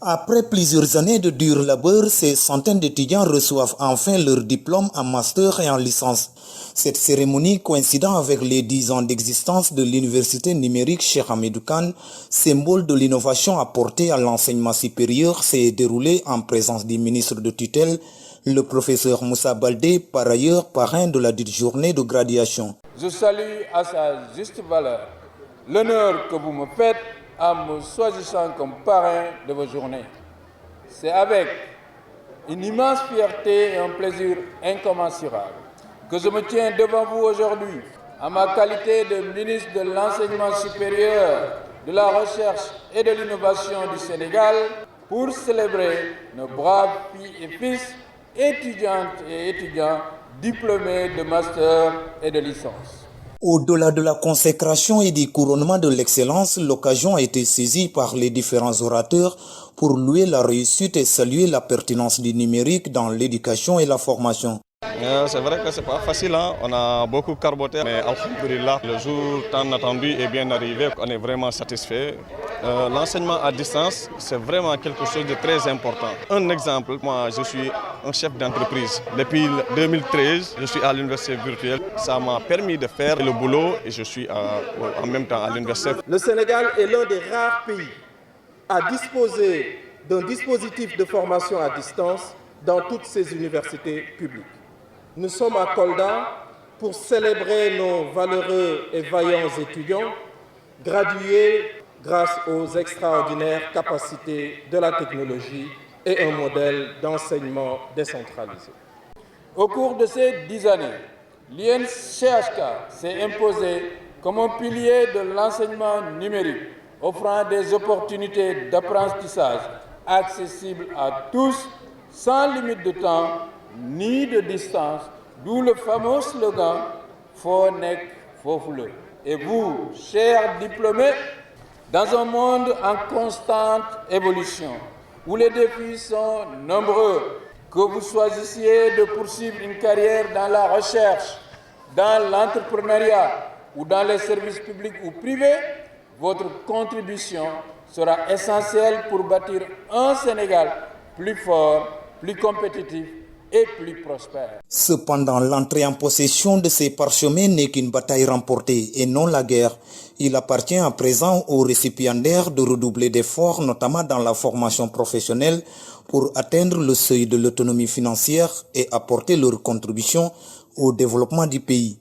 Après plusieurs années de dur labeur, ces centaines d'étudiants reçoivent enfin leur diplôme en master et en licence. Cette cérémonie, coïncidant avec les 10 ans d'existence de l'université numérique Cheikh Hamidou Kane, symbole de l'innovation apportée à l'enseignement supérieur, s'est déroulée en présence du ministre de tutelle, le professeur Moussa Baldé, par ailleurs parrain de la dite journée de graduation. Je salue à sa juste valeur l'honneur que vous me faites en me choisissant comme parrain de vos journées. C'est avec une immense fierté et un plaisir incommensurable que je me tiens devant vous aujourd'hui en ma qualité de ministre de l'Enseignement supérieur, de la Recherche et de l'Innovation du Sénégal pour célébrer nos braves filles et fils, étudiantes et étudiants diplômés de master et de licence. Au-delà de la consécration et du couronnement de l'excellence, l'occasion a été saisie par les différents orateurs pour louer la réussite et saluer la pertinence du numérique dans l'éducation et la formation. C'est vrai que c'est pas facile, hein? On a beaucoup carboté, mais alhamdoulilah, le jour tant attendu est bien arrivé, on est vraiment satisfait. L'enseignement à distance, c'est vraiment quelque chose de très important. Un exemple, moi je suis un chef d'entreprise. Depuis 2013, je suis à l'université virtuelle. Ça m'a permis de faire le boulot et je suis en même temps à l'université. Le Sénégal est l'un des rares pays à disposer d'un dispositif de formation à distance dans toutes ses universités publiques. Nous sommes à Kolda pour célébrer nos valeureux et vaillants étudiants gradués grâce aux extraordinaires capacités de la technologie et un modèle d'enseignement décentralisé. Au cours de ces 10 années, l'INCHK s'est imposé comme un pilier de l'enseignement numérique, offrant des opportunités d'apprentissage accessibles à tous, sans limite de temps ni de distance, d'où le fameux slogan « Fo nek fofule ». Et vous, chers diplômés, dans un monde en constante évolution, où les défis sont nombreux, que vous choisissiez de poursuivre une carrière dans la recherche, dans l'entrepreneuriat ou dans les services publics ou privés, votre contribution sera essentielle pour bâtir un Sénégal plus fort, plus compétitif et plus prospère. Cependant, l'entrée en possession de ces parchemins n'est qu'une bataille remportée et non la guerre. Il appartient à présent aux récipiendaires de redoubler d'efforts, notamment dans la formation professionnelle, pour atteindre le seuil de l'autonomie financière et apporter leur contribution au développement du pays.